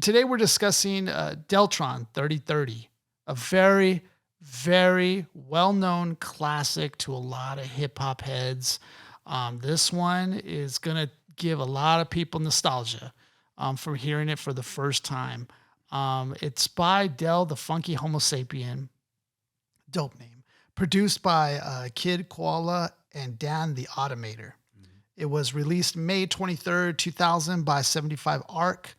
today we're discussing Deltron 3030, a very, very well-known classic to a lot of hip-hop heads. This one is going to give a lot of people nostalgia from hearing it for the first time. It's by Del the Funky Homo Sapien, dope name, produced by Kid Koala and Dan the Automator. It was released May 23rd, 2000 by 75 Arc.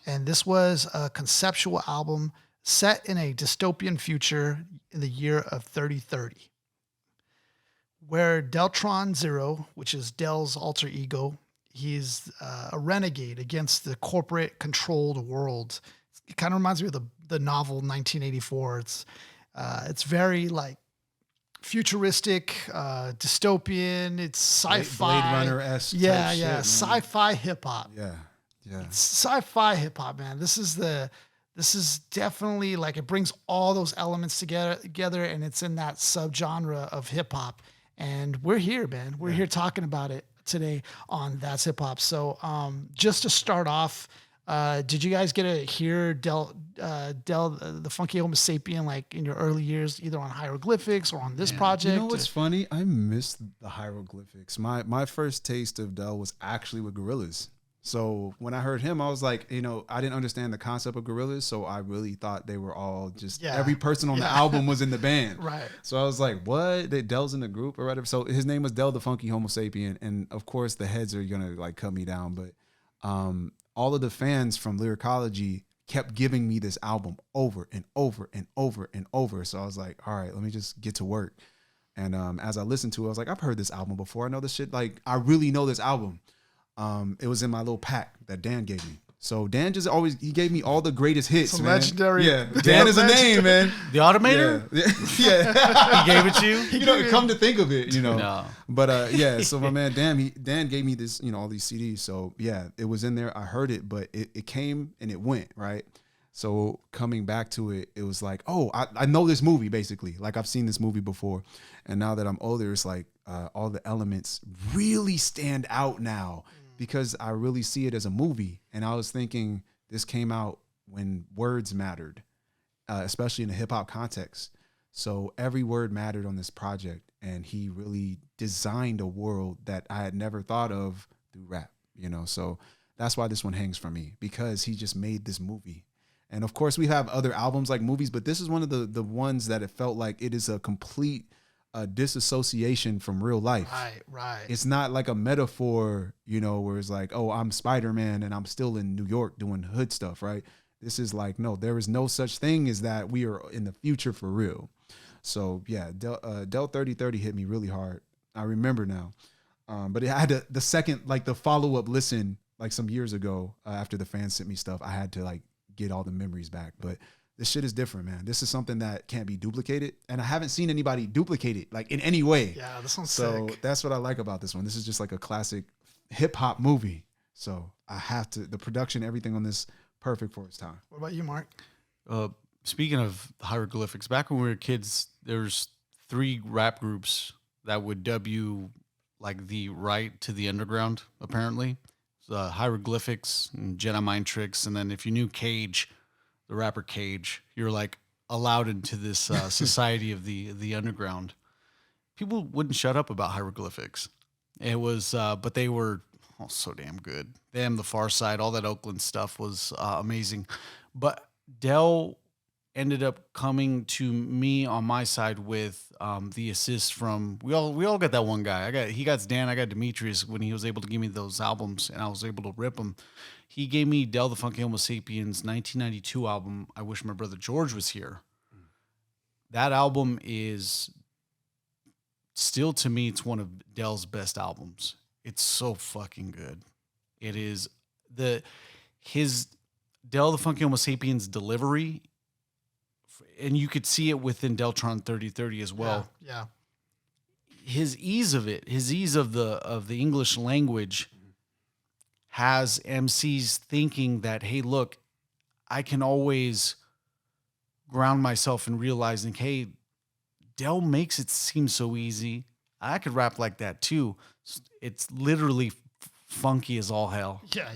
And this was a conceptual album set in a dystopian future in the year of 3030, where Deltron Zero, which is Del's alter ego, he's a renegade against the corporate controlled world. It kind of reminds me of the novel 1984. It's very like futuristic, dystopian. It's sci-fi. Blade Runner-esque. Yeah, type yeah. shit, Sci-fi hip hop. Yeah. Yeah. It's sci-fi hip hop, man. This is definitely like it brings all those elements together, and it's in that subgenre of hip hop. And we're here, man. We're here talking about it today on That's Hip Hop. So, just to start off, did you guys get to hear Del the Funky Homo Sapien like in your early years, either on hieroglyphics or on this project? You know what's funny? I missed the hieroglyphics. My first taste of Del was actually with Gorillaz. So when I heard him, I was like, I didn't understand the concept of Gorillaz, so I really thought they were all just every person on the album was in the band. Right. So I was like, what? Del's in the group or whatever. So his name was Del the Funky Homo Sapien, and of course the heads are gonna like cut me down, but all of the fans from Lyricology kept giving me this album over and over and over and over. So I was like, all right, let me just get to work. And as I listened to it, I was like, I've heard this album before. I know this shit. Like, I really know this album. It was in my little pack that Dan gave me. So Dan he gave me all the greatest hits, Some man. legendary. Yeah, Dan is a name, man. The Automator? Yeah. He gave it to you? Come to think of it, No. But so my man Dan gave me this, all these CDs. So yeah, it was in there. I heard it, but it came and it went, right? So coming back to it, it was like, oh, I know this movie basically. Like I've seen this movie before. And now that I'm older, it's like all the elements really stand out now. Because I really see it as a movie. And I was thinking this came out when words mattered, especially in a hip hop context. So every word mattered on this project. And he really designed a world that I had never thought of through rap, So that's why this one hangs for me, because he just made this movie. And of course we have other albums like movies, but this is one of the ones that it felt like it is a complete disassociation from real life. Right. It's not like a metaphor, where it's like, oh, I'm Spider-Man and I'm still in New York doing hood stuff, right? This is like, no, there is no such thing as that. We are in the future for real. So yeah, Del 3030 hit me really hard. I remember now. But it had the second, like the follow-up listen, like some years ago, after the fans sent me stuff, I had to like get all the memories back. But this shit is different, man. This is something that can't be duplicated. And I haven't seen anybody duplicate it, like in any way. Yeah, this one's so sick. That's what I like about this one. This is just like a classic hip hop movie. So the production, everything on this, perfect for its time. What about you, Mark? Speaking of hieroglyphics, back when we were kids, there's 3 rap groups that would dub you like the right to the underground, apparently. Hieroglyphics and Jedi Mind Tricks. And then if you knew Cage, the rapper Cage, you're like allowed into this society of the underground. People wouldn't shut up about hieroglyphics. It was, but they were so damn good. Them, the Far Side, all that Oakland stuff was amazing. But Del ended up coming to me on my side with the assist from we all got that one guy. He got Dan, I got Demetrius when he was able to give me those albums and I was able to rip them. He gave me Del the Funky Homo Sapiens 1992 album, I Wish My Brother George Was Here. That album is still, to me, it's one of Del's best albums. It's so fucking good. It is his Del the Funky Homo Sapiens delivery, and you could see it within Deltron 3030 as well. Yeah. His ease of the English language has MCs thinking that, hey, look, I can always ground myself in realizing, hey, Del makes it seem so easy. I could rap like that too. It's literally funky as all hell. Yeah.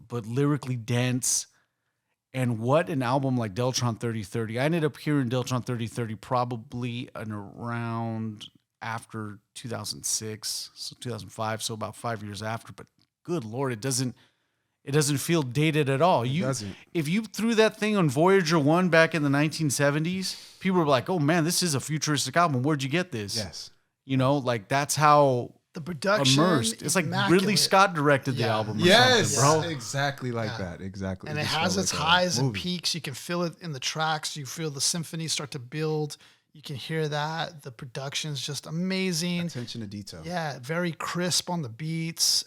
But lyrically dense, And what an album like Deltron 3030. I ended up hearing Deltron 3030 probably around after 2006, so 2005, so about 5 years after. But good Lord, it doesn't feel dated at all. doesn't. If you threw that thing on Voyager 1 back in the 1970s, people were like, "Oh man, this is a futuristic album. Where'd you get this?" Yes. You know, like that's how The production, immersed. It's like Ridley immaculate. Scott directed the Yeah. album or Yes, something, bro. exactly like Yeah. that. Exactly. And it just has felt its like a highs and movie. peaks. You can feel it in the tracks. You feel the symphony start to build. You can hear that. The production's just amazing. Attention to detail. Yeah, very crisp on the beats.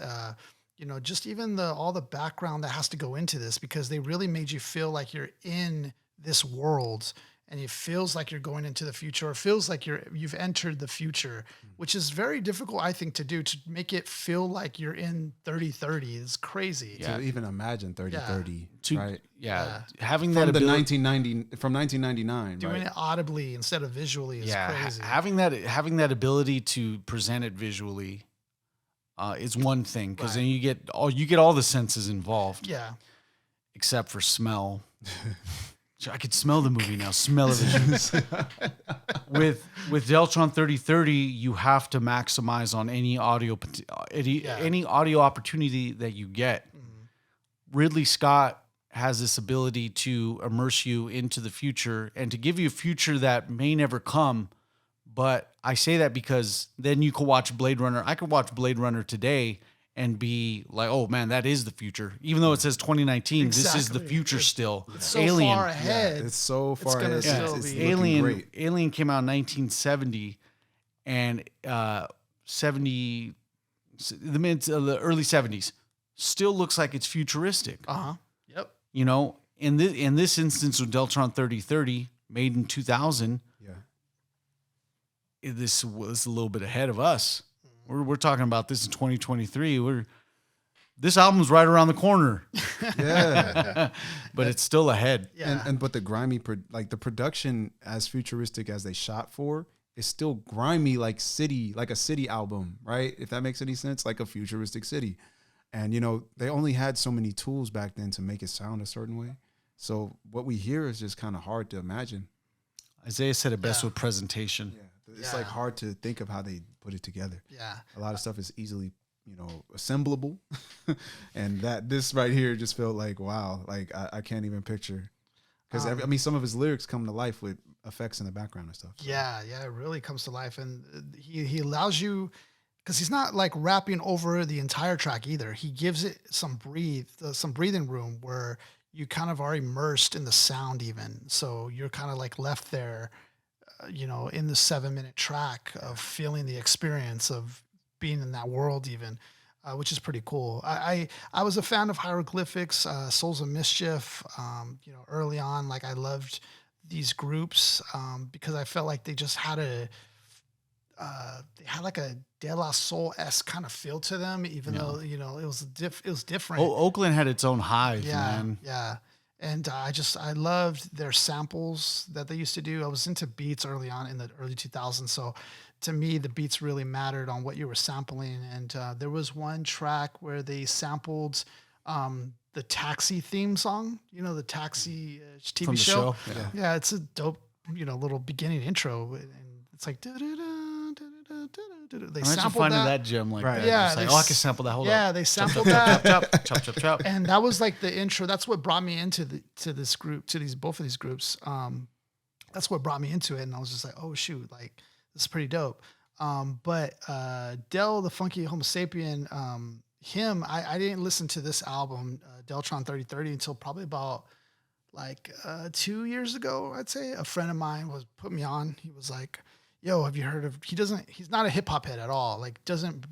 You know, just even all the background that has to go into this, because they really made you feel like you're in this world, and it feels like you're going into the future. It feels like you've entered the future, which is very difficult, I think, to do, to make it feel like you're in 3030. It's crazy. Yeah. To even imagine 3030, To- right? Yeah, having that From the ability, 1990 from 1999, Doing right? it audibly instead of visually is crazy. having that ability to present it visually is one thing, because then you get all the senses involved, Yeah. except for smell. I could smell the movie now. Smell-o-vision. with Deltron 3030, you have to maximize on any audio any audio opportunity that you get. Ridley Scott has this ability to immerse you into the future and to give you a future that may never come. But I say that because then you could watch Blade Runner. I could watch Blade Runner today and be like, oh man, that is the future. Even though it says 2019, this is the Exactly. future still. It's so Alien. far ahead. It's so far gonna ahead. still It's be- looking Alien great. Alien came out in 1970, and 70 the early 70s still looks like it's futuristic. Uh-huh. Yep. You know, in this instance with Deltron 3030, made in 2000, Yeah. this was a little bit ahead of us. We're talking about this in 2023. This album's right around the corner, Yeah. but it's still ahead. Yeah. And but the grimy the production, as futuristic as they shot for, is still grimy, like a city album, right? If that makes any sense, like a futuristic city. And you know, they only had so many tools back then to make it sound a certain way. So what we hear is just kind of hard to imagine. Isaiah said it best Yeah. with presentation. Yeah. It's like hard to think of how they put it together. Yeah. A lot of stuff is easily, assemblable. And this right here just felt like, wow, like I can't even picture. Because some of his lyrics come to life with effects in the background and stuff. So. Yeah, it really comes to life, and he allows you, because he's not like rapping over the entire track either. He gives it some breathing room where you kind of are immersed in the sound even. So you're kind of like left there, in the 7-minute track of feeling the experience of being in that world even. Which is pretty cool. I was a fan of Hieroglyphics, Souls of Mischief. Early on, like I loved these groups because I felt like they just had they had like a De La Soul-esque kind of feel to them, even though it was different. Oakland had its own hive, man. Yeah. And I loved their samples that they used to do. I was into beats early on in the early 2000s. So to me, the beats really mattered on what you were sampling. And there was one track where they sampled the Taxi theme song, the Taxi TV From the show. show. Yeah. Yeah, it's a dope, little beginning intro. And it's like, they Imagine sampled finding that. that gem like Right. that. Yeah, Just like, they I can sample that. Hold Yeah, up. they sampled that. Chop, chop, chop. And that was like the intro. That's what brought me into this group, both of these groups. That's what brought me into it, and I was just like, oh shoot, like this is pretty dope. But Del the Funky Homo Sapien, I didn't listen to this album, Deltron 3030, until probably about like 2 years ago. I'd say a friend of mine put me on. He was like, yo, have you heard of? He's not a hip hop head at all. Like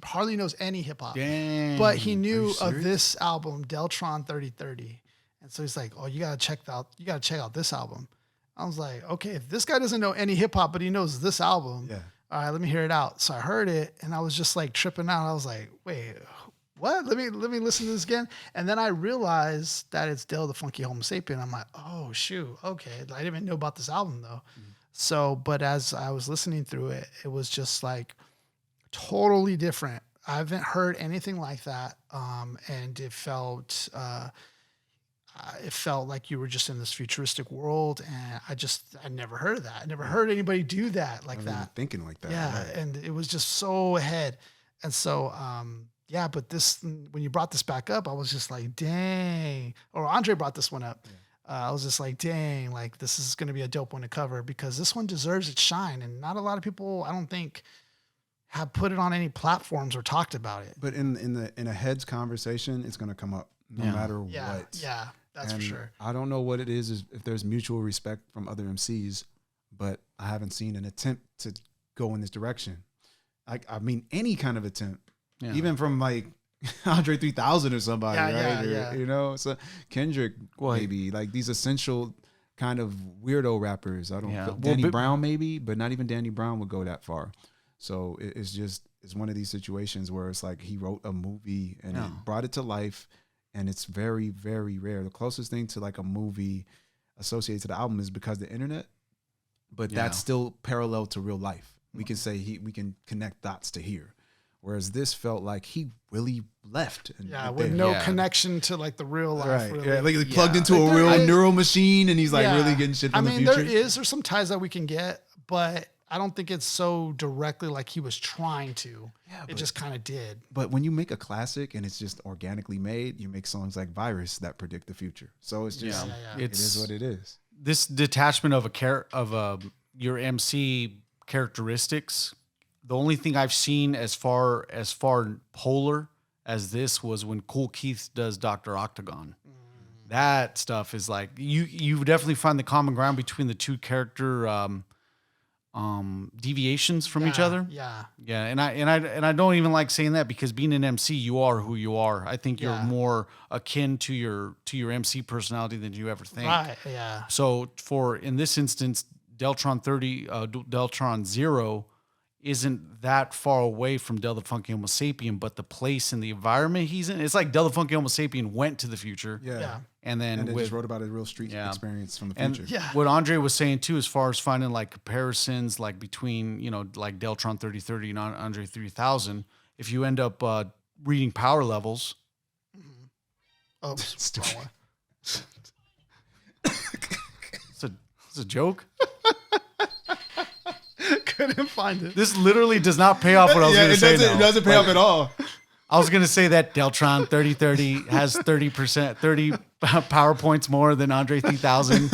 hardly knows any hip hop. Dang. But he knew of serious? this album, Deltron 3030. And so he's like, oh, you gotta check out this album. I was like, okay, if this guy doesn't know any hip hop, but he knows this album, Yeah. all right, let me hear it out. So I heard it and I was just like tripping out. I was like, wait, what? Let me listen to this again. And then I realized that it's Del the Funky Homo Sapien. I'm like, oh shoot, okay. I didn't even know about this album though. So, but as I was listening through it, it was just like totally different. I haven't heard anything like that. And it felt, it felt like you were just in this futuristic world, and I never heard of that. I never heard anybody do that like Never even that. thinking like that. Yeah, right. and it was just so ahead. And so, yeah, but when you brought this back up, I was just like, dang. Or Andre brought this one up. I was just like, dang, like this is going to be a dope one to cover because this one deserves its shine. And not a lot of people, I don't think, have put it on any platforms or talked about it. But in a heads conversation, it's gonna come up no matter Yeah, what. yeah, that's And for sure. I don't know what it is if there's mutual respect from other MCs, but I haven't seen an attempt to go in this direction. I mean, any kind of attempt, even from like Andre 3000 or somebody, Yeah, right? yeah. You know, so Kendrick, Well, maybe like these essential kind of weirdo rappers. I don't Yeah. know. Well, Danny but- Brown, maybe, but not even Danny Brown would go that far. So it's one of these situations where it's like he wrote a movie and it brought it to life, and it's very, very rare. The closest thing to like a movie associated to the album is Because of the Internet, but that's still parallel to real life. We can say we can connect dots to here. Whereas this felt like he really left. And Yeah, right with there. no connection to like the real life. Right. Really. Yeah, like he plugged into Like, a there real is- neural machine and he's like Yeah. really getting shit from I the mean, future. there's some ties that we can get, but I don't think it's so directly like he was trying to. Yeah, it but- just kind of did. But when you make a classic and it's just organically made, you make songs like Virus that predict the future. So it's just Yeah. it is what it is. This detachment of your MC characteristics. The only thing I've seen as far polar as this was when Cool Keith does Dr. Octagon. That stuff is like you definitely find the common ground between the two character deviations from each other. Yeah. Yeah, and I don't even like saying that because being an MC, you are who you are. I think you're Yeah. more akin to your MC personality than you ever think. Right. Yeah. So in this instance, Deltron 0 isn't that far away from Del the Funky Homo Sapien, but the place and the environment he's in, it's like Del the Funky Homo Sapien went to the future. Yeah. And then And they with just wrote about a real street experience from the and future. Yeah. what Andre was saying too, as far as finding like comparisons, like between, like Deltron 3030 and Andre 3000, if you end up reading power levels, Oh, Stupid. wrong one. it's a joke. Couldn't find it. This literally does not pay off what I was going to say. It doesn't pay off at all. I was going to say that Deltron 3030 has 30 power points more than Andre 3000.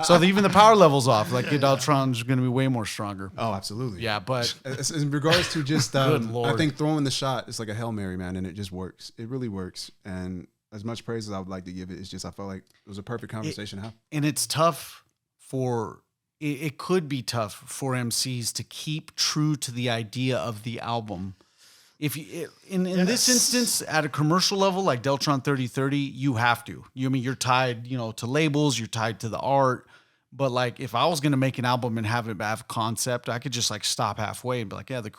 So even the power level's off. Like your Deltron's going to be way more stronger. Oh, absolutely. Yeah, but In regards to just, Good I Lord. think throwing the shot, it's like a Hail Mary, man, and it just works. It really works. And as much praise as I would like to give it, it's just I felt like it was a perfect conversation to have. and it's tough it could be tough for MCs to keep true to the idea of the album. If you, in this instance, at a commercial level, like Deltron 3030, you have to. You're tied, to labels, you're tied to the art. But like, if I was gonna make an album and have it have concept, I could just like stop halfway and be like, yeah, the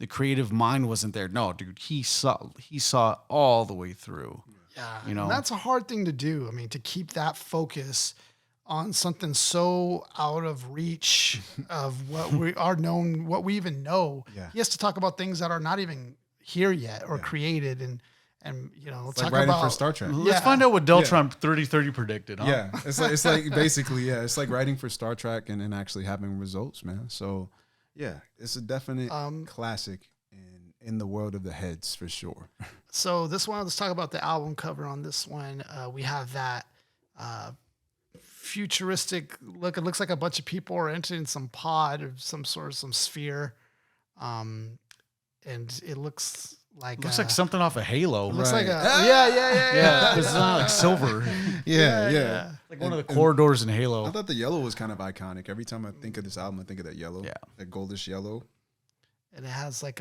creative mind wasn't there. No, dude, he saw all the way through. Yeah. You know? And that's a hard thing to do. I mean, to keep that focus on something so out of reach of what we are known, what we even know. Yeah. He has to talk about things that are not even here yet or created and It's talk like writing about for Star Trek. Let's find out what Deltron 3030 predicted. Huh? Yeah, it's like basically, it's like writing for Star Trek and actually having results, man. So, yeah, it's a definite classic in the world of the heads for sure. So this one, let's talk about the album cover on this one. We have that futuristic look. It looks like a bunch of people are entering some pod or some sphere. And it looks like Looks like something off of Halo. It looks Right. like yeah. It's not like silver. Yeah. Like one of the corridors in Halo. I thought the yellow was kind of iconic. Every time I think of this album, I think of that yellow. Yeah. That goldish yellow. And it has like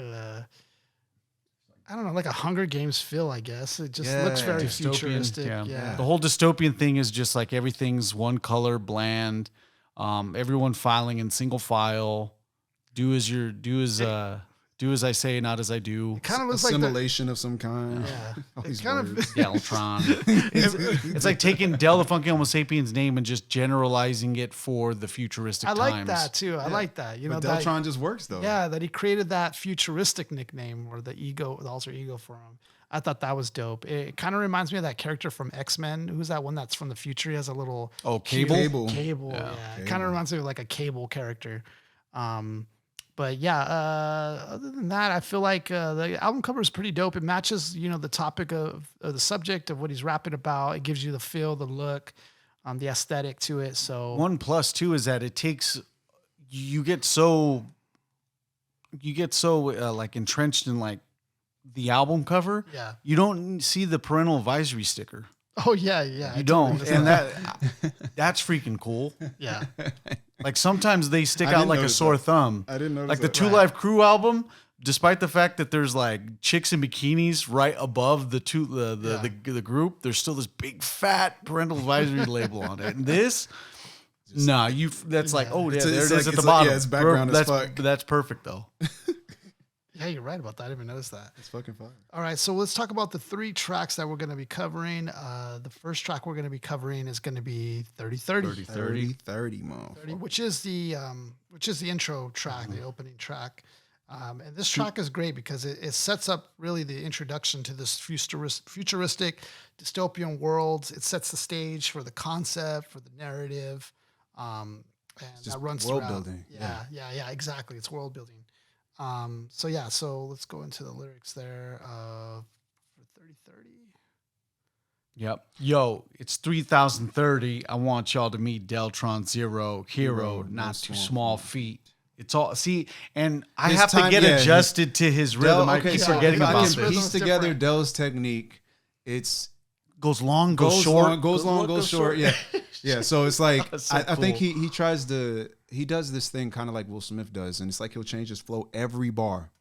like a Hunger Games feel, I guess. It just Yeah. looks very Dystopian, futuristic. yeah. Yeah. The whole dystopian thing is just like everything's one color, bland. Everyone filing in single file. Do as I say, not as I do. It kind of looks like the, Assimilation of some kind. yeah. All It these kind of words. Deltron. It's like taking Del the Funky Homo Sapiens name and just generalizing it for the futuristic I like times. that too. I like that. You know, But that, Deltron just works though. yeah, that he created that futuristic nickname or the alter ego for him. I thought that was dope. It kind of reminds me of that character from X-Men. Who's that one that's from the future? He has a little Cable. Cable. Yeah, it kind of reminds me of like a Cable character. But yeah, other than that, I feel like the album cover is pretty dope. It matches, the topic of the subject of what he's rapping about. It gives you the feel, the look, the aesthetic to it. So one plus too is that it takes you get so like entrenched in like the album cover. Yeah. You don't see the parental advisory sticker. Oh yeah, yeah. You don't, and that's freaking cool. Yeah. Like sometimes they stick I out didn't like a notice sore that. thumb. I didn't notice like the that. Two Live Crew album. Despite the fact that there's like chicks in bikinis right above the group, there's still this big fat parental advisory label on it. And this, that's like, oh yeah, there it is at the bottom. Yeah, it's background as fuck. That's perfect though. Yeah, you're right about that. I didn't even notice that. It's fucking fun. All right, so let's talk about the 3 tracks that we're going to be covering. The first track we're going to be covering is going to be 3030. 30, motherfucker. 30, which is the intro track, the opening track. And this track is great because it sets up really the introduction to this futuristic dystopian world. It sets the stage for the concept, for the narrative, and that runs world throughout. building. Yeah, exactly. It's world building. So let's go into the lyrics there for 3030. Yep. Yo, it's 3030. I want y'all to meet Deltron Zero, hero, not too small feet. It's all and I His have to time- get yeah, adjusted to his rhythm. I keep forgetting if I about can this. piece together different. Dell's technique, it's Goes long, goes short, goes long, goes short. Yeah, yeah. So it's like That's so I think cool. he does this thing kind of like Will Smith does, and it's like he'll change his flow every bar.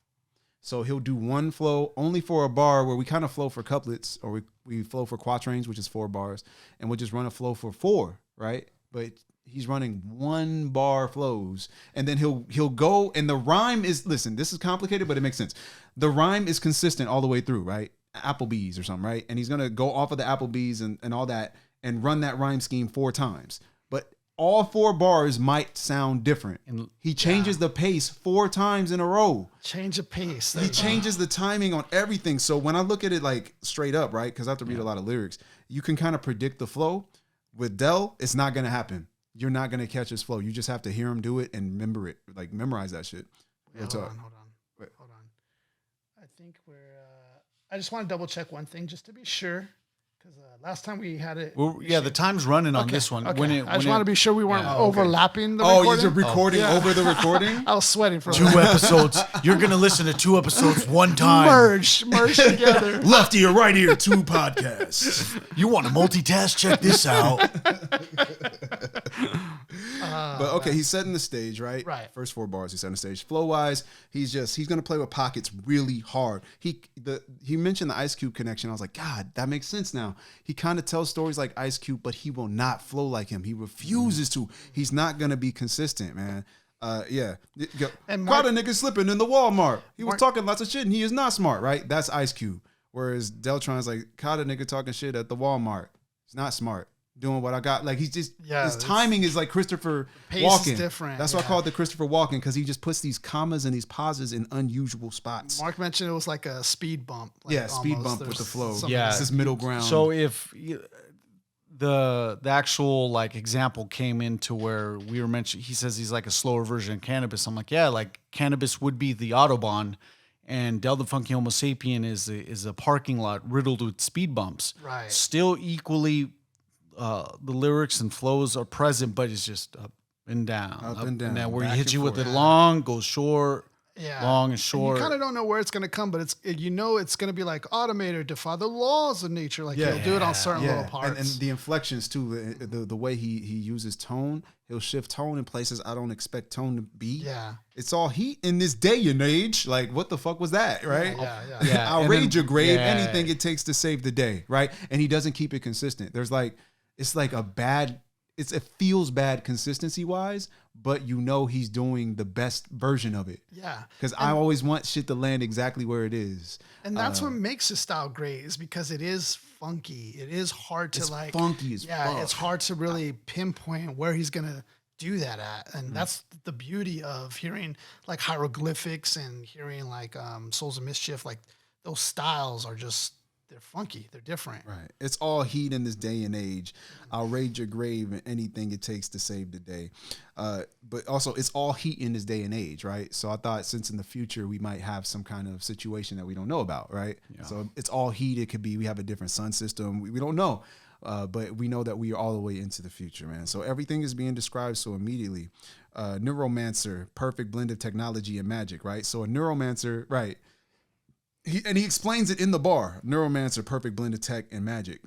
So he'll do one flow only for a bar where we kind of flow for couplets, or we flow for quatrains, which is 4 bars, and we'll just run a flow for 4, right? But he's running 1 bar flows, and then he'll go, and the rhyme is, listen, this is complicated, but it makes sense. The rhyme is consistent all the way through, right? Applebee's or something, right? And he's gonna go off of the Applebee's and all that and run that rhyme scheme 4 times. But all 4 bars might sound different. And he changes the pace 4 times in a row. Change of pace. He changes the timing on everything. So when I look at it like straight up, right? Because I have to read a lot of lyrics, you can kind of predict the flow. With Dell, it's not gonna happen. You're not gonna catch his flow. You just have to hear him do it and memorize that shit. Hold on. I think I just want to double check one thing just to be sure, because last time we had it. Well, yeah, the time's running on this one. Okay. I just want to be sure we weren't overlapping the Oh, recording. you're recording over the recording? I was sweating for 2 episodes. You're gonna listen to 2 episodes one time. merge together. Left ear, right ear, 2 podcasts. You want to multitask? Check this out. But okay, he's setting the stage, right? Right. First 4 bars, he's setting the stage. Flow wise, he's gonna play with pockets really hard. He mentioned the Ice Cube connection. I was like, God, that makes sense now. He kind of tells stories like Ice Cube, but he will not flow like him. He refuses to. He's not gonna be consistent, man. Yeah. And Caught a nigga slipping in the Walmart. He was talking lots of shit and he is not smart, right? That's Ice Cube. Whereas Deltron's like, caught a nigga talking shit at the Walmart. He's not smart. Doing what I got. Like, he's just, his timing is like Christopher Walken. Is different. That's why I call it the Christopher Walken, because he just puts these commas and these pauses in unusual spots. Mark mentioned it was like a speed bump. Like Speed almost. bump with the flow. Yeah. It's this middle ground. So if the actual like example came into where we were mentioning, he says he's like a slower version of Cannabis. I'm like, yeah, like Cannabis would be the Autobahn, and Del the Funky Homo Sapien is a parking lot riddled with speed bumps. Right. Still equally, the lyrics and flows are present, but it's just up and down. Up and down, Where he back hits and you with forth. it long, goes short, long and short. You kind of don't know where it's going to come, but it's going to be like automated, defy the laws of nature. Like he'll do it on certain little parts. And the inflections too, the way he uses tone, he'll shift tone in places I don't expect tone to be. Yeah. It's all heat in this day and age. Like, what the fuck was that, right? Yeah. I'll And raid your grave, yeah. anything it takes to save the day, right? And he doesn't keep it consistent. There's like, it's like it feels bad consistency wise, but you know he's doing the best version of it. Yeah. Because I always want shit to land exactly where it is. And that's what makes his style great, is because it is funky. It is hard to It's like funky as fuck. it's hard to really pinpoint where he's gonna do that at. And that's the beauty of hearing like hieroglyphics and hearing like Souls of Mischief. Like those styles are just funky. They're different. Right. It's all heat in this day and age. I'll raid your grave and anything it takes to save the day. But also, it's all heat in this day and age, right? So I thought since in the future we might have some kind of situation that we don't know about, right? Yeah. So it's all heat. It could be we have a different sun system. We don't know. But we know that we are all the way into the future, man. So everything is being described so immediately. Neuromancer, perfect blend of technology and magic, right? So a neuromancer, right? He explains it in the bar. Neuromancer, perfect blend of tech and magic.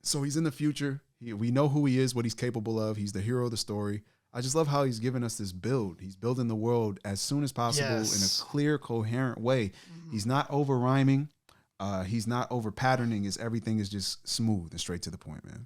So he's in the future. We know who he is, what he's capable of. He's the hero of the story. I just love how he's giving us this build. He's building the world as soon as possible in a clear, coherent way. He's not over rhyming. He's not over patterning. Everything is just smooth and straight to the point, man.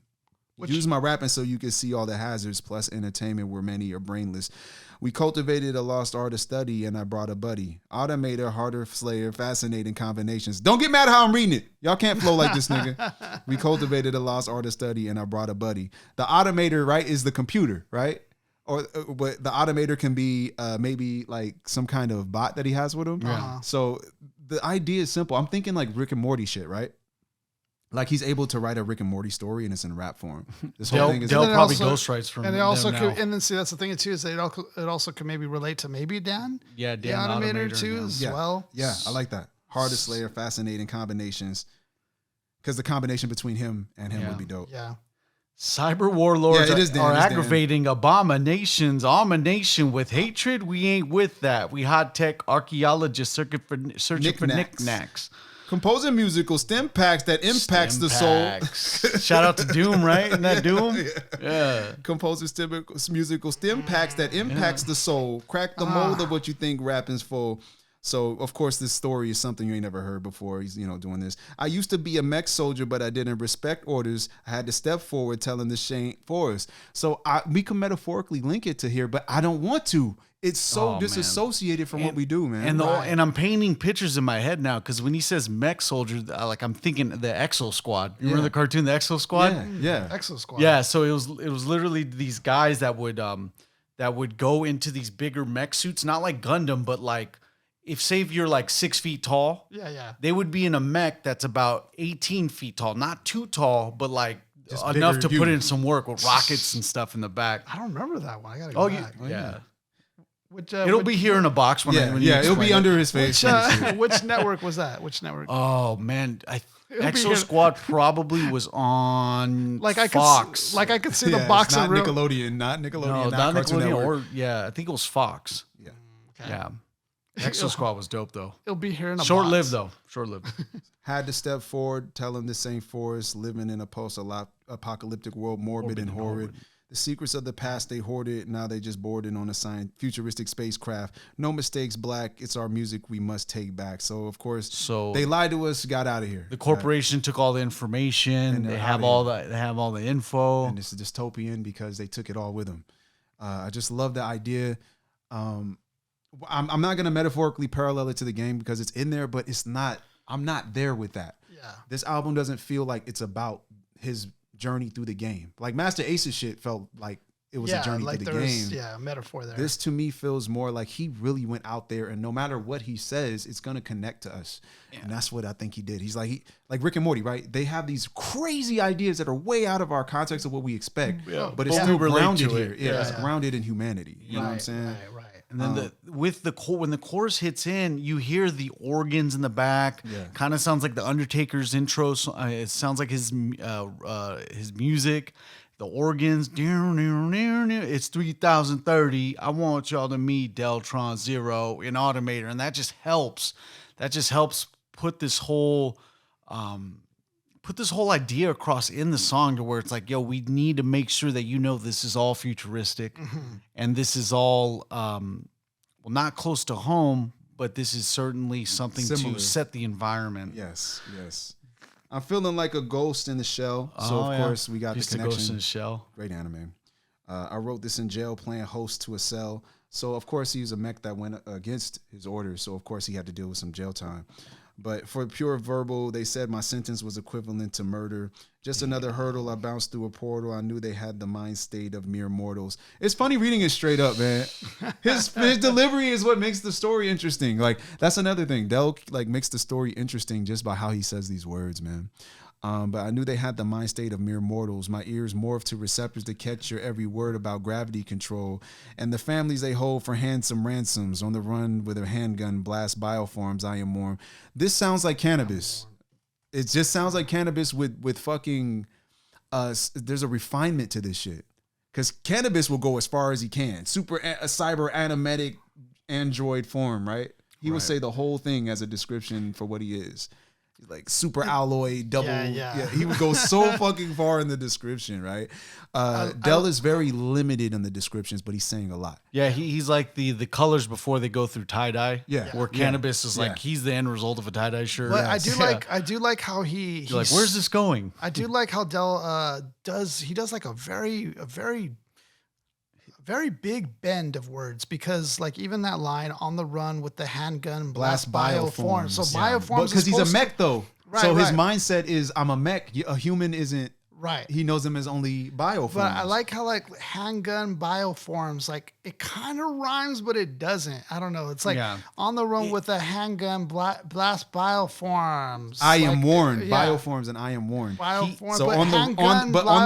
Use my rapping so you can see all the hazards plus entertainment where many are brainless. We cultivated a lost art of study and I brought a buddy. Automator, harder slayer, fascinating combinations. Don't get mad how I'm reading it. Y'all can't flow like this nigga. We cultivated a lost art of study and I brought a buddy. The automator, right, is the computer, right? But the automator can be maybe like some kind of bot that he has with him. Yeah. So the idea is simple. I'm thinking like Rick and Morty shit, right? Like he's able to write a Rick and Morty story and it's in rap form. This whole thing is Dell probably also- ghostwrites from And they also them could, now. and then see that's the thing too is that it also could maybe relate to maybe Dan, Yeah, the Dan Automator too yeah. as Yeah. well. Yeah, I like that. Hardest Slayer, fascinating combinations. Because the combination between him and him Yeah. would be dope. Yeah. Cyber warlords Yeah, it is Dan, are it's Dan. aggravating abominations, omination with hatred. We ain't with that. We hot tech archaeologists searching for Knickknacks. knickknacks. Composing musical stem packs that impacts the soul. Shout out to Doom, right? Isn't that Doom? Yeah. Composing musical stem packs that impacts the soul. Crack the mold of what you think rapping's for. So, of course, this story is something you ain't never heard before. He's, doing this. I used to be a mech soldier, but I didn't respect orders. I had to step forward telling the shame for us. So we can metaphorically link it to here, but I don't want to. It's so disassociated from what we do, man. And I'm painting pictures in my head now because when he says mech soldier, I'm thinking the Exo Squad. You remember the cartoon, the Exo Squad? Yeah. Exo Squad. Yeah, so it was literally these guys that would go into these bigger mech suits, not like Gundam, but like if you're like 6 feet tall, Yeah. they would be in a mech that's about 18 feet tall, not too tall, but like Just enough to bigger, put in huge. some work with rockets and stuff in the back. I don't remember that one. I gotta go back. Yeah. Which, It'll be here in a box when Yeah, when you it'll explain be it. under his face. which network was that? Which network? Oh man, be Exo here. Squad probably was on like I Fox. could, I could see Yeah, the box it's not in real. Nickelodeon, not no, not not Cartoon Nickelodeon, Network. or I think it was Fox. Yeah. Okay. Yeah, Exo Squad was dope though. It'll be here in a Short box. lived though. Short lived. Had to step forward, tell him this ain't for us, living in a post-apocalyptic world, morbid and horrid. The secrets of the past they hoarded, now they just boarded on a futuristic spacecraft. No mistakes, black. It's our music we must take back. So of course, So they lied to us, got out of here. the corporation took all the information. And They they're have outta all the info. And this is dystopian because they took it all with them. I just love the idea. I'm not going to metaphorically parallel it to the game because it's in there, but it's not. I'm not there with that. Yeah. This album doesn't feel like it's about his journey through the game. Like Master Ace's shit felt like it was a journey like through the there game. was, a metaphor there. This to me feels more like he really went out there, and no matter what he says, it's gonna connect to us. And that's what I think he did. He's like Rick and Morty, right? They have these crazy ideas that are way out of our context of what we expect, but it's But still we relate grounded to here. it. Yeah, it's Yeah. grounded in humanity. You know what I'm saying? Right. And then when the chorus hits in, you hear the organs in the back. Yeah. Kind of sounds like the Undertaker's intro. It sounds like his music. The organs. It's 3030. I want y'all to meet Deltron Zero in Automator, and that just helps. That just helps put this whole idea across in the song to where it's like, yo, we need to make sure that this is all futuristic and this is all, not close to home, but this is certainly something Similar. to set the environment. Yes. I'm feeling like a ghost in the shell. So of course we got Just the a ghost connection. in the shell. Great anime. I wrote this in jail, playing host to a cell. So of course he was a mech that went against his orders. So of course he had to deal with some jail time. But for pure verbal, they said my sentence was equivalent to murder. Just another hurdle. I bounced through a portal. I knew they had the mind state of mere mortals. It's funny reading it straight up, man. His delivery is what makes the story interesting. Like, that's another thing. Del like makes the story interesting just by how he says these words, man. But I knew they had the mind state of mere mortals. My ears morphed to receptors to catch your every word about gravity control and the families they hold for handsome ransoms on the run with a handgun blast bioforms. I am warm. This sounds like cannabis. It just sounds like cannabis with fucking. There's a refinement to this shit because cannabis will go as far as he can. A cyber animatic android form, right? He will say the whole thing as a description for what he is. Like super alloy, double. Yeah, he would go so fucking far in the description, right? Del is very limited in the descriptions, but he's saying a lot. Yeah, he's like the colors before they go through tie dye. Yeah, where cannabis is like he's the end result of a tie dye shirt. But I do like how he's like, where's this going? I do like how Del does like a very big bend of words because like even that line on the run with the handgun blast bioforms. So bioforms because he's a mech though. Right, so his mindset is I'm a mech. A human isn't. Right. He knows them as only bioforms. But I like how like handgun bioforms, like it kind of rhymes, but it doesn't. I don't know. It's like on the run with a handgun blast bioforms. I am warned. Bioforms and I am warned. Bioforms. So on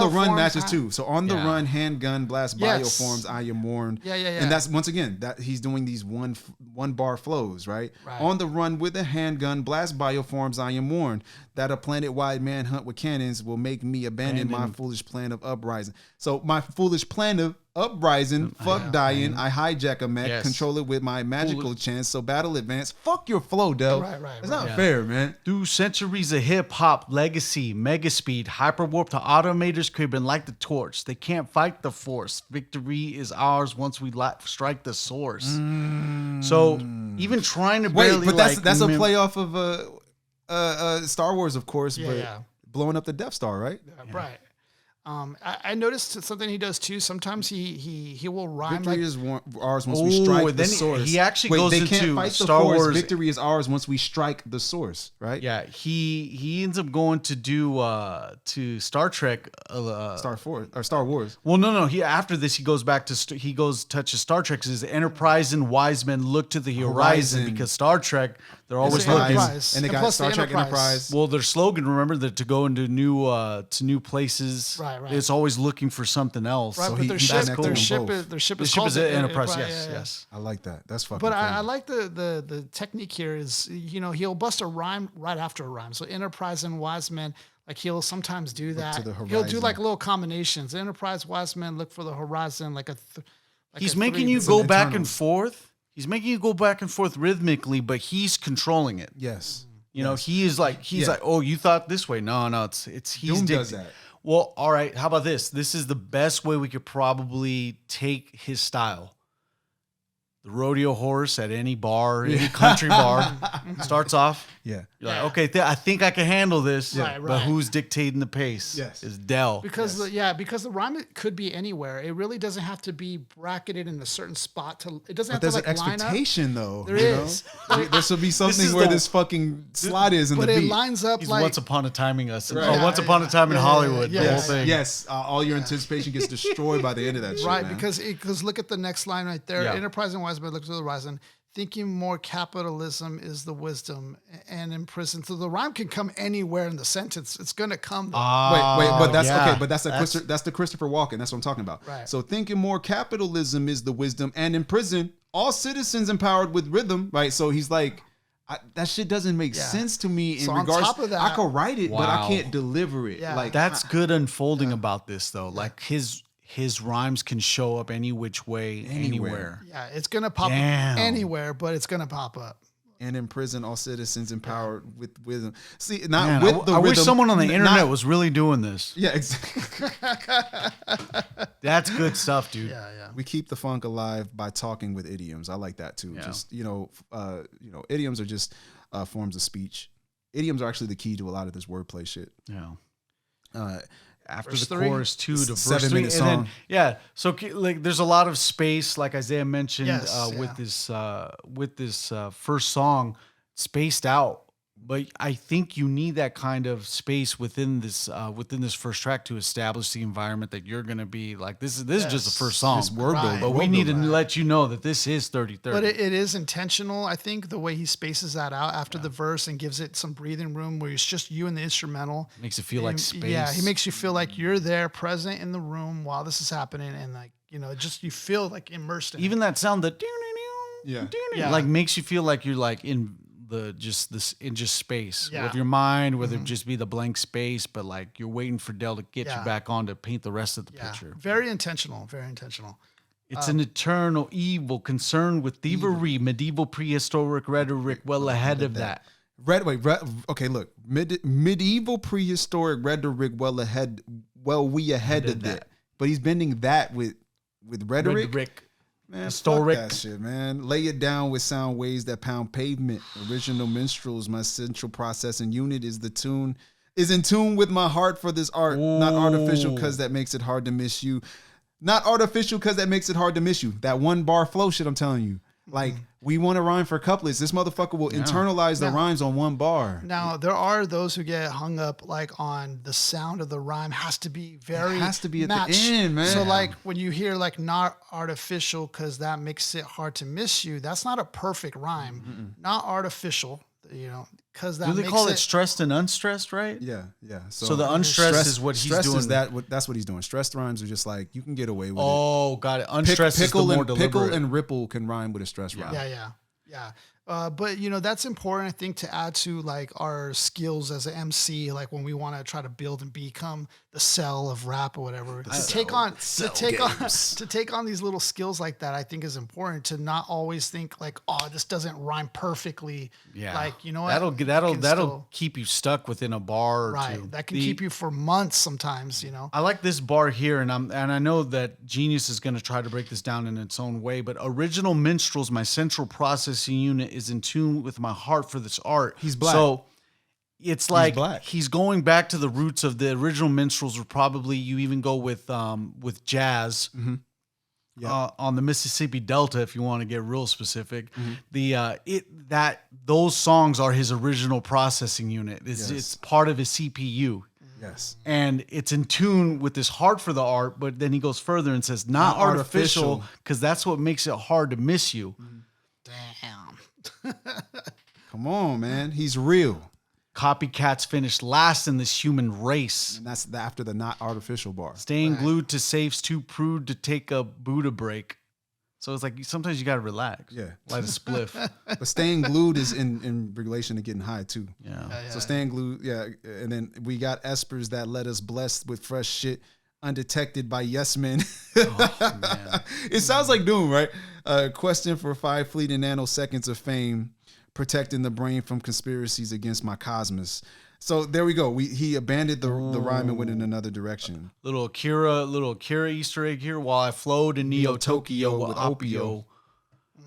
the run matches too. So on the run, handgun blast bioforms. I am warned. Yeah. And that's once again that he's doing these one bar flows, right? On the run with a handgun blast bioforms. I am warned that a planet-wide manhunt with cannons will make me abandon my foolish plan of uprising. So my foolish plan of uprising, fuck dying, I hijack a mech, control it with my magical chance, so battle advance. Fuck your flow, Del. It's not fair, man. Through centuries of hip-hop, legacy, mega speed, hyperwarp to automators cribbing like the torch. They can't fight the force. Victory is ours once we strike the source. So even trying to barely but that's a play off of Star Wars, of course, but blowing up the Death Star, right? Right. I noticed something he does too. Sometimes he will rhyme. Victory is ours once we strike the source. He actually goes into Star Wars. Victory is ours once we strike the source, right? Yeah, he ends up going to do to Star Trek, Star Wars. Well, no. After this, he goes back to touches Star Trek. Says Enterprise and wise men look to the horizon because Star Trek they're always looking. And they got Star Trek Enterprise. Well, their slogan, remember, that to go into new places. Right. It's always looking for something else. Right, so but their ship is called Enterprise. Yes. I like that. That's fucking. But crazy. I like the technique here is he'll bust a rhyme right after a rhyme. So Enterprise and wise men, like he'll sometimes do that. He'll do like little combinations. Enterprise, wise men, look for the horizon. He's making you go back and forth. He's making you go back and forth rhythmically, but he's controlling it. Yes. You know, he's like, oh, you thought this way. No, he's Doom does that. Well, all right. How about this? This is the best way we could probably take his style. The rodeo horse at any bar, any country bar, starts off. Yeah. You're like, okay, I think I can handle this. Right. But who's dictating the pace? Yes. Is Del. Because the rhyme could be anywhere. It really doesn't have to be bracketed in a certain spot. It doesn't have to like line up. There's an expectation though. There is. There should be something where this fucking slot is in the beat. But it lines up He's like Once Upon a Timing us. Right. Once Upon a Time in Hollywood. The whole thing. Yes. All your anticipation gets destroyed by the end of that shit, right, man. because look at the next line right there. Yeah. Enterprise and wise men look to the horizon. Thinking more capitalism is the wisdom and imprisoned. So the rhyme can come anywhere in the sentence. It's going to come. Wait, but that's okay. But that's the Christopher Walken. That's what I'm talking about. Right. So thinking more capitalism is the wisdom and imprison all citizens empowered with rhythm. Right. So he's like, that shit doesn't make sense to me in regards. On top of that, I could write it, but I can't deliver it. Yeah. Like That's good unfolding about this though. Like his rhymes can show up any which way, anywhere. Yeah, it's going to pop up anywhere, but it's going to pop up. And imprison all citizens empowered with wisdom. See, I wish someone on the internet was really doing this. Yeah, exactly. That's good stuff, dude. Yeah. We keep the funk alive by talking with idioms. I like that too. Yeah. Just idioms are just forms of speech. Idioms are actually the key to a lot of this wordplay shit. Yeah. After verse the 3? chorus 2 to verse 7 3, minute and song. then so like there's a lot of space, like Isaiah mentioned, Yes, with this first song, spaced out. But I think you need that kind of space within this first track to establish the environment that you're gonna be like. This is just the first song, This word building. but we need to let you know that this is 30-30. But it is intentional. I think the way he spaces that out after the verse and gives it some breathing room where it's just you and the instrumental. Makes it feel like space. Yeah, he makes you feel like you're there, present in the room while this is happening, and like just you feel like immersed in Even that sound that Yeah. like makes you feel like you're like in just space Yeah. with your mind, whether it just be the blank space, but like you're waiting for Dell to get you back on to paint the rest of the picture. Very intentional. Very intentional. It's an eternal evil concerned with thievery, medieval prehistoric rhetoric, well ahead of that. Okay, look, medieval prehistoric rhetoric, we ahead of that. But he's bending that with rhetoric. Man, Historic. fuck that shit, man. Lay it down with sound waves that pound pavement. Original minstrels, my central processing unit is in tune with my heart for this art. Not artificial because that makes it hard to miss you. Not artificial because that makes it hard to miss you. That one bar flow shit, I'm telling you. Like, we want to rhyme for couplets. This motherfucker will internalize the rhymes on one bar. Now, there are those who get hung up like on the sound of the rhyme has to be very It has to be at matched. the end, man. So like when you hear like not artificial because that makes it hard to miss you, that's not a perfect rhyme. Not artificial, because that Do they makes call it stressed and unstressed, right? Yeah. So the unstressed is what he's stress doing. Is that's what he's doing. Stressed rhymes are just like, you can get away with it. Oh, got it. Unstressed is the more deliberate. Pickle and ripple can rhyme with a stress rhyme. Yeah. But that's important, I think, to add to like our skills as an MC, like when we want to try to build and become the cell of rap or whatever. To take on these little skills like that, I think is important. To not always think like, oh, this doesn't rhyme perfectly. Yeah, like what? That'll keep you stuck within a bar or two. That can keep you for months sometimes. I like this bar here, and I know that Genius is going to try to break this down in its own way. But original minstrels, my central processing unit, is in tune with my heart for this art. He's black. So it's like he's going back to the roots of the original minstrels, or probably you even go with jazz. Mm-hmm. On the Mississippi Delta, if you want to get real specific, those songs are his original processing unit. It's part of his CPU. Yes. And it's in tune with his heart for the art, but then he goes further and says, not artificial, because that's what makes it hard to miss you. Damn. Come on, man. He's real. Copycats finish last in this human race. And that's after the not artificial bar. Staying glued to safes, too prude to take a Buddha break. So it's like sometimes you got to relax. Yeah. Light a spliff. But staying glued is in relation to getting high, too. Yeah. So staying glued, yeah. And then we got espers that let us blessed with fresh shit, undetected by yes men. Oh, man. It sounds like Doom, right? Question for 5 fleeting nanoseconds of fame, protecting the brain from conspiracies against my cosmos. So there we go. He abandoned the rhyme and went in another direction. Little Akira Easter egg here. While I flowed in Neo Tokyo with Opio.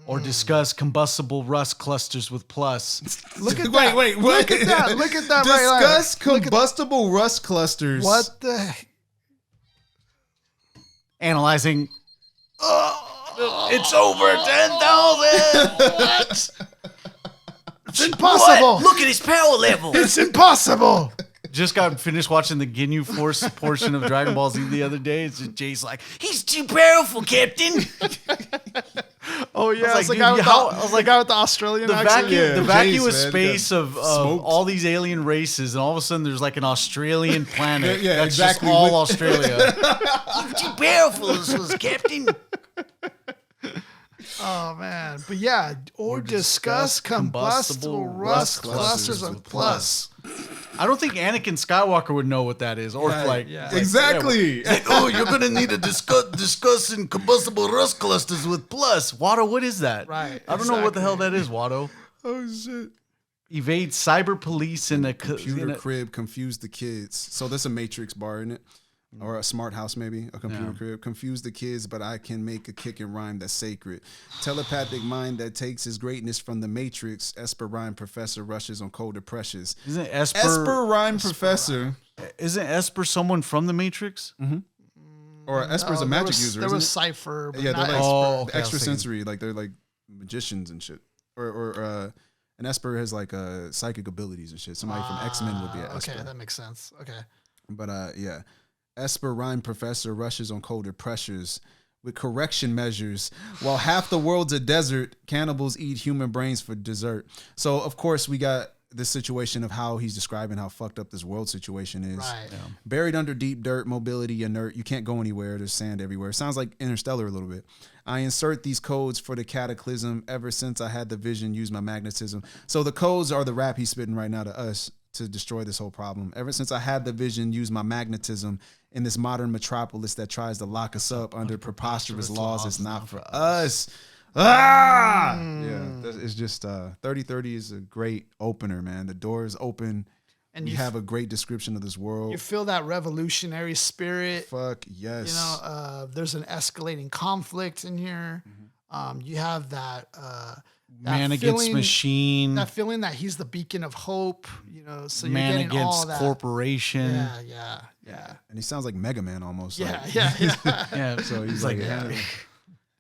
Or discuss combustible rust clusters with plus. Look at that. Wait. Look at that. Look at that. Discuss combustible rust clusters. What the? Analyzing. It's over 10,000. What? It's impossible. What? Look at his power level. It's impossible. Just got finished watching the Ginyu Force portion of Dragon Ball Z the other day. It's just Jay's like, He's too powerful, Captain. Oh yeah, I was like, dude, the guy with the Australian accent. The vacuous man. space of all these alien races, and all of a sudden there's like an Australian planet. Yeah, that's exactly. just all Australia. He's too powerful, Captain. Oh man, but yeah, or discuss combustible rust clusters with plus. I don't think Anakin Skywalker would know what that is, or Exactly. oh, you're gonna need to discussing combustible rust clusters with plus. Watto, what is that? Right, I don't know what the hell that is, Watto. Oh shit. Evade cyber police in a Computer crib, confuse the kids. So there's a Matrix bar in it. Or a smart house, maybe a computer crib. Confuse the kids, but I can make a kick and rhyme that's sacred. Telepathic mind that takes his greatness from the Matrix. Esper rhyme professor rushes on colder pressures. Isn't Esper rhyme professor? Isn't Esper someone from the Matrix? Mm-hmm. Or Esper's a magic user. There isn't was it? Cypher, but Yeah, not they're like Esper. okay, extrasensory, like they're like magicians and shit. Or And Esper has like psychic abilities and shit. Somebody from X-Men would be an Esper. Okay, that makes sense. Okay. But yeah. Esper rhyme professor rushes on colder pressures with correction measures. While half the world's a desert, cannibals eat human brains for dessert. So of course we got this situation of how he's describing how fucked up this world situation is. Right. Yeah. Buried under deep dirt, mobility inert. You can't go anywhere. There's sand everywhere. Sounds like Interstellar a little bit. I insert these codes for the cataclysm. Ever since I had the vision, use my magnetism. So the codes are the rap he's spitting right now to us to destroy this whole problem. Ever since I had the vision, use my magnetism in this modern metropolis that tries to lock us up under preposterous laws. It's not for us. Ah, yeah. It's just 3030 is a great opener, man. The door is open. And you have a great description of this world. You feel that revolutionary spirit. Fuck yes. You know, there's an escalating conflict in here. You have that Man against machine. That feeling that he's the beacon of hope. You know, so Man you're getting all against that. corporation. Yeah. And he sounds like Mega Man almost. Yeah, like, Yeah. So he's like,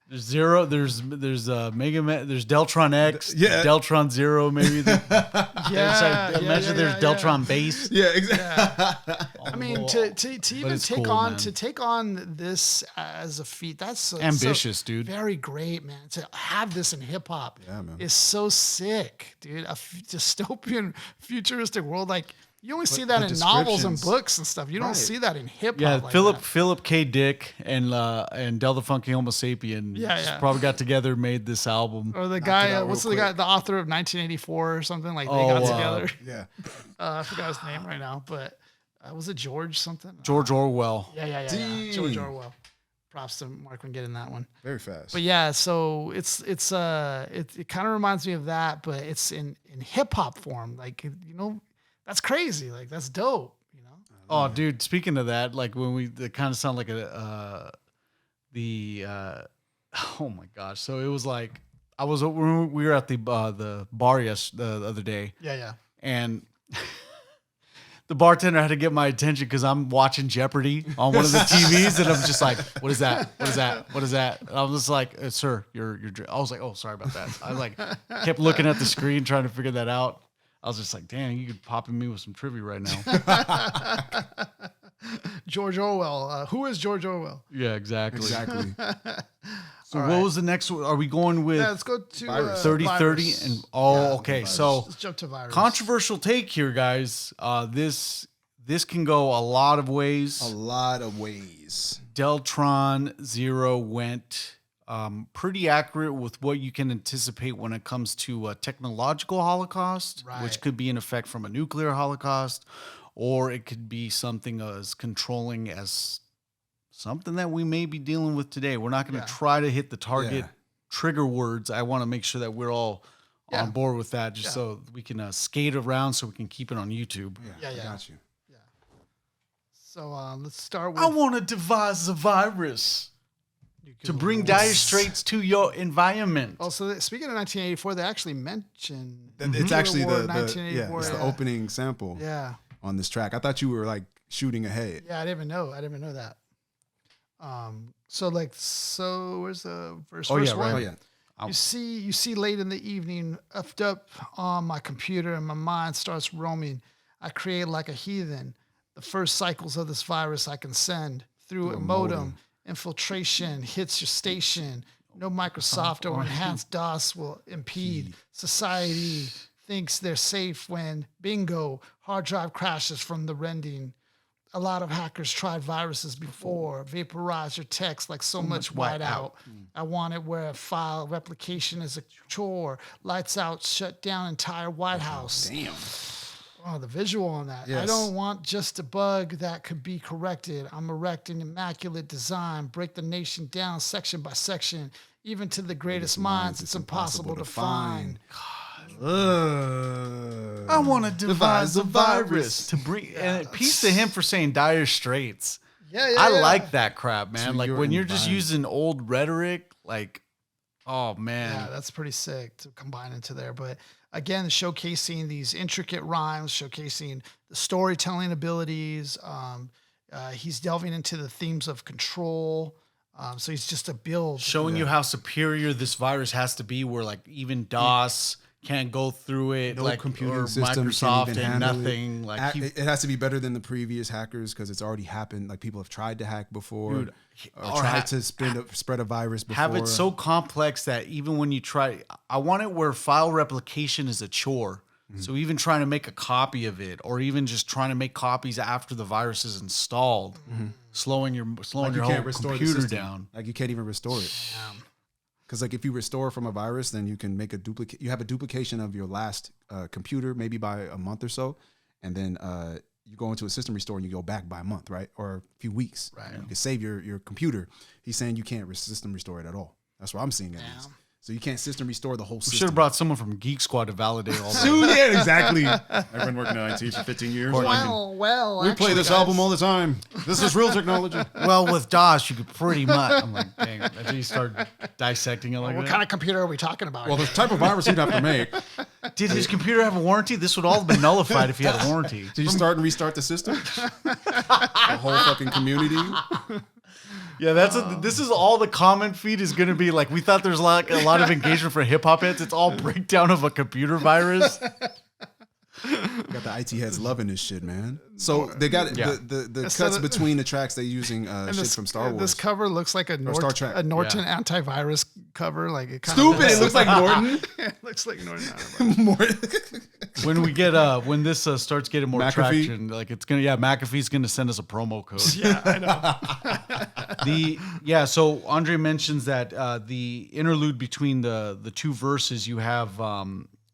There's Zero. There's Mega Man. There's Deltron X. Yeah. Deltron Zero. Maybe. Imagine there's Deltron Base. yeah, exactly. I mean, to even it's take cool, on man. to take on this as a feat, that's Ambitious, dude. Very great, man. To have this in hip hop man. is so sick, dude. A dystopian, futuristic world like. You only see that the in novels and descriptions- books and stuff. You don't Right. see that in hip hop. Yeah, like Philip K. Dick and Del the Funky Homo Sapien Yeah. probably got together, made this album. Or the it guy, out what's real the guy, quick. the author of 1984 or something? Like they Oh, got together. Yeah. I forgot his name right now, but was it George something? George Orwell. Yeah. Dang. George Orwell. Props to Mark getting that one. Very fast. But yeah, so it kind of reminds me of that, but it's in hip hop form. Like, you know, that's crazy. Like that's dope. You know. Oh, dude. Speaking of that, like when it kind of sound like oh my gosh. So it was like we were at the bar the other day, Yeah. and the bartender had to get my attention because I'm watching Jeopardy on one of the TVs, and I'm just like, "What is that? What is that? What is that?" And I was just like, "Sir, you're." I was like, "Oh, sorry about that." I like kept looking at the screen trying to figure that out. I was just like, "Damn, you could pop in me with some trivia right now." George Orwell. Who is George Orwell? Yeah, exactly. Exactly. So what was the next one? Are we going with Yeah, let's go to Virus. 3030 virus. and okay. Virus. So Let's jump to virus. controversial take here, guys. This can go a lot of ways. A lot of ways. Deltron Zero went pretty accurate with what you can anticipate when it comes to a technological holocaust, Right. which could be an effect from a nuclear holocaust, or it could be something as controlling as something that we may be dealing with today. We're not going to try to hit the target trigger words. I want to make sure that we're all on board with that, just so we can skate around so we can keep it on YouTube. Yeah. I got you. So let's start with. I want to devise a virus to bring dire straits to your environment. Oh, so speaking of 1984, they actually mentioned. It's actually War the 1984, it's the opening sample Yeah. on this track. I thought you were like shooting ahead. Yeah, I didn't even know that. So where's the verse? Oh, Verse yeah, one? right. Oh yeah. You see late in the evening, effed up on my computer and my mind starts roaming. I create like a heathen. The first cycles of this virus I can send through a modem. Infiltration hits your station. No Microsoft or enhanced DOS will impede. Society thinks they're safe when, bingo, hard drive crashes from the rending. A lot of hackers tried viruses before, vaporize your text like so much whiteout. I want it where file replication is a chore. Lights out, shut down entire White House. Damn. Oh, the visual on that. I Yes. don't want just a bug that could be corrected. I'm erecting immaculate design, break the nation down section by section. Even to the greatest minds, it's impossible to find. I want to devise a virus to bring and peace to him for saying dire straits. Yeah. I like that crap, man. To Like your when you're just environment. using old rhetoric, like, oh man. Yeah, that's pretty sick to combine into there. But again, showcasing these intricate rhymes, showcasing the storytelling abilities. He's delving into the themes of control. So he's just a build. Showing you how superior this virus has to be, where like even DOS can't go through it. No like computing or system can Microsoft even and handle nothing. it. Like It has to be better than the previous hackers because it's already happened. Like people have tried to hack before, Dude, or or tried to spread a virus before. have it so complex that even when you try, I want it where file replication is a chore. So even trying to make a copy of it, or even just trying to make copies after the virus is installed, slowing your like whole restore the computer system. down. Like you can't even restore it. Because like if you restore from a virus, then you can make a duplicate. You have a duplication of your last computer, maybe by a month or so, and then you go into a system restore and you go back by a month, right, or a few weeks. Right. You can save your computer. He's saying you can't system restore it at all. That's what I'm seeing at least. So you can't system restore the whole We system. should have brought someone from Geek Squad to validate all that. Dude, yeah, exactly. I've been working in IT for 15 years. Well, We play this album all the time. This is real technology. Well, with DOS, you could pretty much. I'm like, dang. Until you start dissecting it like What that. kind of computer are we talking about? Well, the type of virus you'd have to make. Did his computer have a warranty? This would all have been nullified if he had a warranty. Did you start and restart the system? The whole fucking community. Yeah, this is all the comment feed is going to be like. We thought there's like a lot of engagement for hip hop heads. It's all breakdown of a computer virus. Got the IT heads loving this shit, man. So they got Yeah. the cuts between the tracks they're using shit from Star Wars. This cover looks like Star Trek. a Norton antivirus cover. Like it kind Stupid. It looks like Norton. it looks like Norton. I don't know. When we get when this starts getting more McAfee? traction, like it's gonna McAfee's gonna send us a promo code. Yeah, I know. So Andre mentions that the interlude between the two verses, you have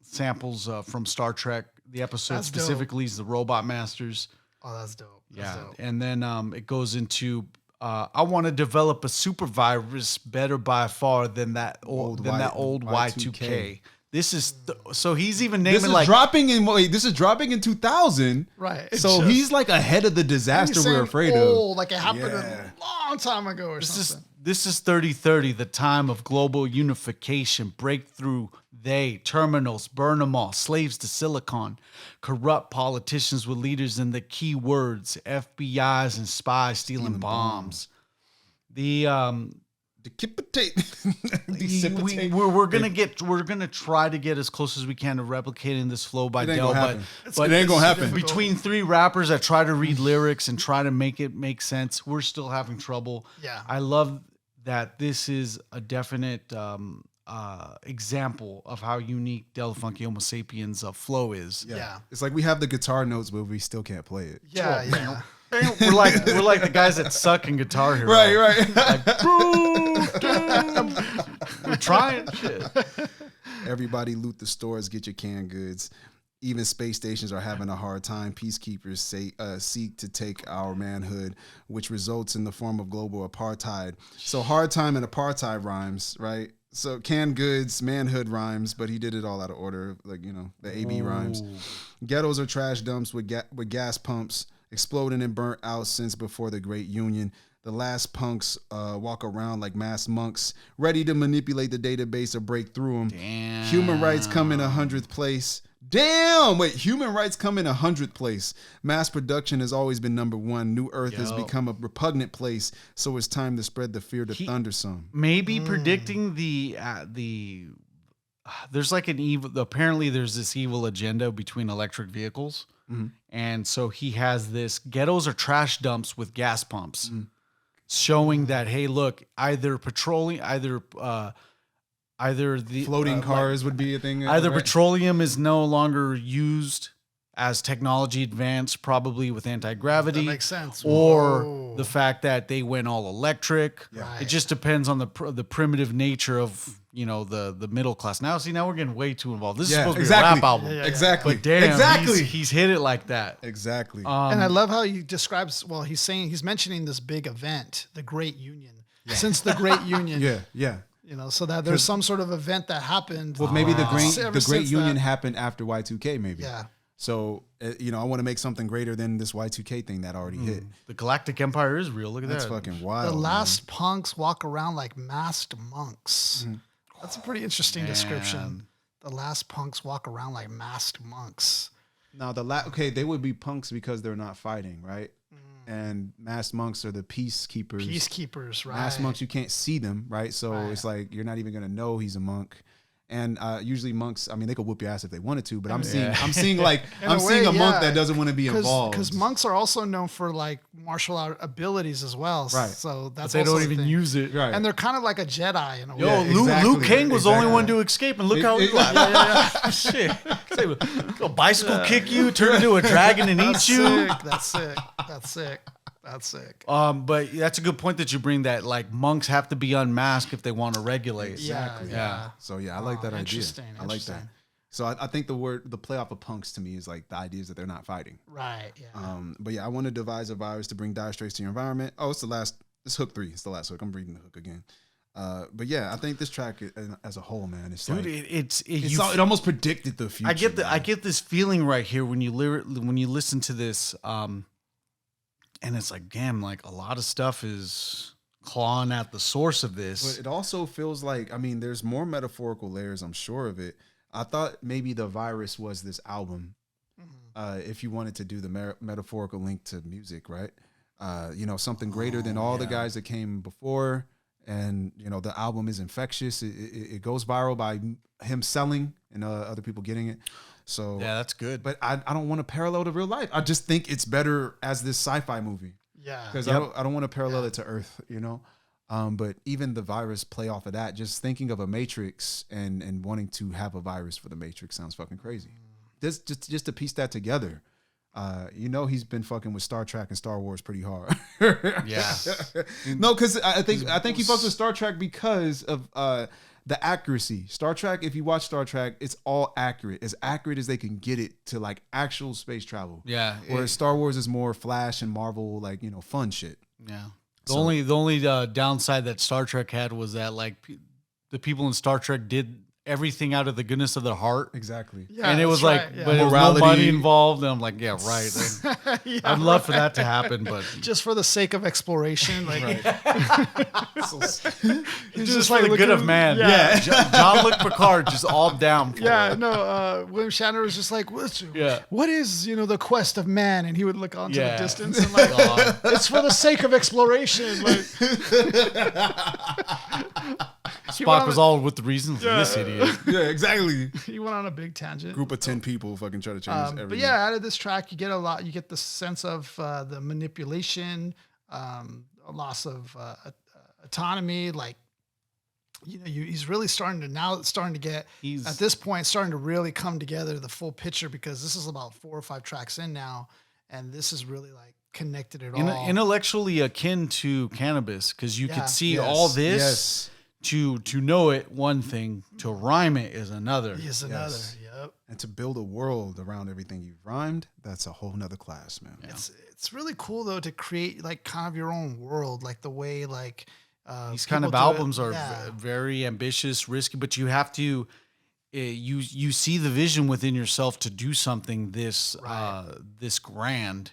samples from Star Trek. The episode That's dope. specifically is the Robot Masters. Oh, that's dope. That's dope. And then it goes into I want to develop a super virus better by far than that old Y2K. This is so he's even naming This is like dropping in. Wait, this is dropping in 2000. Right. So It's he's like ahead of the disaster He's we're saying afraid old, of. like it happened Yeah. a long time ago or something. This is 3030, the time of global unification, breakthrough. They, terminals, burn them all, slaves to silicon, corrupt politicians with leaders in the key words, FBIs and spies stealing bombs. Decapitate. We're gonna try to get as close as we can to replicating this flow by It ain't Del, gonna but happen. It ain't gonna happen. Between three rappers that try to read lyrics and try to make it make sense, we're still having trouble. Yeah. I love that this is a definite example of how unique Del Funky Homo Sapiens flow is. Yeah. It's like we have the guitar notes, but we still can't play it. Yeah, yeah. We're like the guys that suck in Guitar Hero. Right. We're trying shit. Everybody loot the stores, get your canned goods. Even space stations are having a hard time. Peacekeepers seek to take our manhood, which results in the form of global apartheid. So hard time and apartheid rhymes, right? So canned goods, manhood rhymes, but he did it all out of order, like, the AB rhymes. Ghettos are trash dumps with gas pumps, exploding and burnt out since before the Great Union. The last punks walk around like masked monks, ready to manipulate the database or break through them. Damn. Human rights come in 100th place. Damn! Wait, human rights come in 100th place. Mass production has always been number one. New Earth has become a repugnant place, so it's time to spread the fear to thundersome. Maybe predicting the there's like an evil. Apparently, there's this evil agenda between electric vehicles, and so he has this. Ghettos are trash dumps with gas pumps, showing that hey, look, either the Floating cars would be a thing. either right? petroleum is no longer used as technology advanced, probably with anti-gravity. That makes sense. Or Whoa. the fact that they went all electric. Right. It just depends on the primitive nature of the middle class. Now we're getting way too involved. This is supposed to be a rap album. Yeah. Exactly. But damn, exactly. he's hit it like that. Exactly. And I love how he describes, he's mentioning this big event, the Great Union. Since the Great Union. yeah. So that there's some sort of event that happened. Well, maybe the ever Great since Union that. happened after Y2K, maybe. Yeah. So, I want to make something greater than this Y2K thing that already hit. The Galactic Empire is real. Look at That's that. fucking wild. The last punks walk around like masked monks. That's a pretty interesting description. The last punks walk around like masked monks. Now, they would be punks because they're not fighting, right? And masked monks are the peacekeepers. Peacekeepers, right? Masked monks, you can't see them, right? So Right. it's like you're not even going to know he's a monk. And usually monks, I mean, they could whoop your ass if they wanted to, but I'm seeing Yeah. I'm seeing like In I'm a seeing way, a monk yeah. that doesn't want to be involved. Because monks are also known for like martial art abilities as well. Right. So But that's they also don't the even thing. use it. Right. And they're kind of like a Jedi in a way. Yo, Yeah, Liu exactly. Kang was the only Exactly. one to escape, and look how he left. Shit. Say, go bicycle kick you, turn into a dragon and eat That's you. sick. That's sick. That's sick. That's sick. But that's a good point that you bring. That like monks have to be unmasked if they want to regulate. Exactly. Yeah. So yeah, I like that idea. Interesting. I like that. So I think the playoff of punks to me is like the idea is that they're not fighting. Right. Yeah. But yeah, I want to devise a virus to bring dire straits to your environment. Oh, it's hook 3. It's the last hook. I'm reading the hook again. But yeah, I think this track as a whole, man, it's Dude, like, it it almost predicted the future. I get this feeling right here when you listen to this, and it's like, damn, like a lot of stuff is clawing at the source of this. But it also feels like, I mean, there's more metaphorical layers, I'm sure of it. I thought maybe the virus was this album. If you wanted to do the metaphorical link to music, right? Something greater than all the guys that came before. And, the album is infectious. It goes viral by him selling and other people getting it. So Yeah, that's good. But I don't want to parallel to real life. I just think it's better as this sci-fi movie. Yeah. Because I don't want to parallel it to Earth, But even the virus play off of that, just thinking of a Matrix and wanting to have a virus for the Matrix sounds fucking crazy. Just to piece that together. He's been fucking with Star Trek and Star Wars pretty hard. Yeah. No, because I think he fucks with Star Trek because of the accuracy. Star Trek, if you watch Star Trek, it's all accurate, as accurate as they can get it to like actual space travel. Yeah. Whereas Star Wars is more Flash and Marvel, like fun shit. Yeah. The only downside that Star Trek had was that like the people in Star Trek did everything out of the goodness of their heart. Exactly. Yeah, And it was that's like, right, yeah. but there was no Morality. money involved. And I'm like, yeah, right. Yeah, I'd love for that to happen, but just for the sake of exploration, like it's he's just for the good looking- of man. Yeah. Jean-Luc Picard just all down for Yeah, it. no. William Shatner was just like, Yeah. what is the quest of man? And he would look onto Yeah. the distance and like, God. it's for the sake of exploration. Like, Spock was all with the reasons for this idiot. Yeah, exactly. he went on a big tangent. Group of 10 people fucking try to change everything. But yeah, out of this track, you get a lot. You get the sense of the manipulation, a loss of autonomy. Like, he's really starting to get at this point, starting to really come together the full picture, because this is about 4 or 5 tracks in now, and this is really like connected it all. Intellectually akin to cannabis, because you Yeah. could see Yes, all this. yes. To know it one thing, to rhyme it is another. Is another. Yes. Yep. And to build a world around everything you've rhymed, that's a whole nother class, man. It's really cool though to create like kind of your own world, like the way like These kind of people do it. albums are Yeah. very ambitious, risky, but you have to you see the vision within yourself to do something this this grand.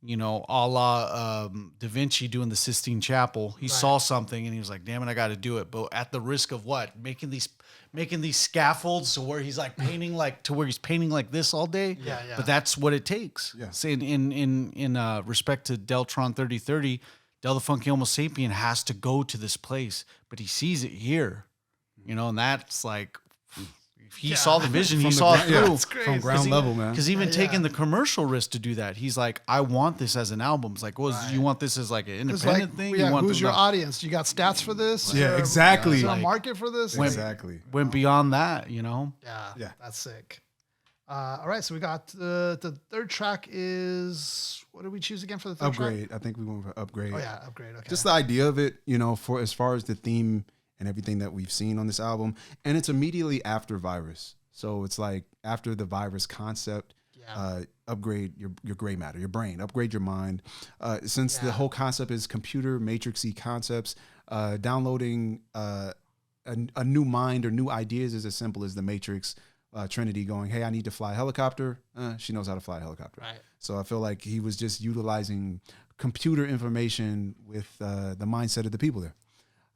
A la Da Vinci doing the Sistine Chapel. He saw something and he was like, "Damn it, I got to do it." But at the risk of what? Making these scaffolds to where he's like painting like this all day. Yeah. But that's what it takes. Yeah. So in respect to Deltron 3030, Del the Funky Homo Sapien has to go to this place, but he sees it here. And that's like, if he saw the vision, he saw it through. That's crazy. From ground level, man. Because even Yeah. taking the commercial risk to do that, he's like, I want this as an album. It's like, you want this as like an 'Cause, independent thing? Yeah, You want who's the- your audience? You got stats for this? Yeah, Or- exactly. Is there a Like- market for this? Exactly. went beyond that, Yeah, Yeah. that's sick. All right, so we got the third track is, what did we choose again for the third track? Upgrade. I think we went for upgrade. Oh yeah, upgrade. Okay. Just the idea of it, for as far as the theme and everything that we've seen on this album. And it's immediately after Virus. So it's like after the virus concept, upgrade your gray matter, your brain, upgrade your mind. Since the whole concept is computer matrixy concepts, downloading a new mind or new ideas is as simple as the Matrix Trinity going, hey, I need to fly a helicopter. She knows how to fly a helicopter. Right. So I feel like he was just utilizing computer information with the mindset of the people there.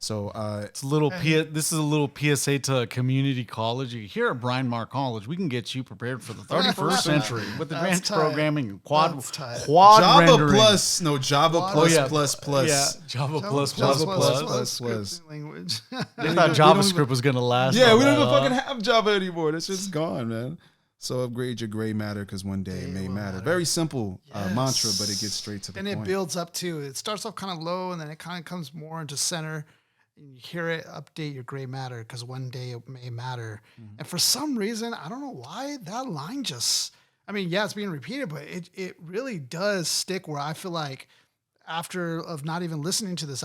So It's a little this is a little PSA to community college. Here at Bryan Mark College, we can get you prepared for the 31st century with advanced tight. programming and quad That's tight. Java rendering. plus, no, Java Quad- plus, yeah. plus, plus. Yeah, Java plus Java plus plus, plus. plus. scripting language. I thought JavaScript was gonna last. Yeah, on we don't that, even huh? fucking have Java anymore. That's just gone, man. So upgrade your gray matter because one day it may matter. Very simple mantra, but it gets straight to the And point. it builds up too. It starts off kind of low, and then it kind of comes more into center. And you hear it update your gray matter because one day it may matter. And for some reason, I don't know why that line just. I mean, yeah, it's being repeated, but it really does stick. Where I feel like after of not even listening to this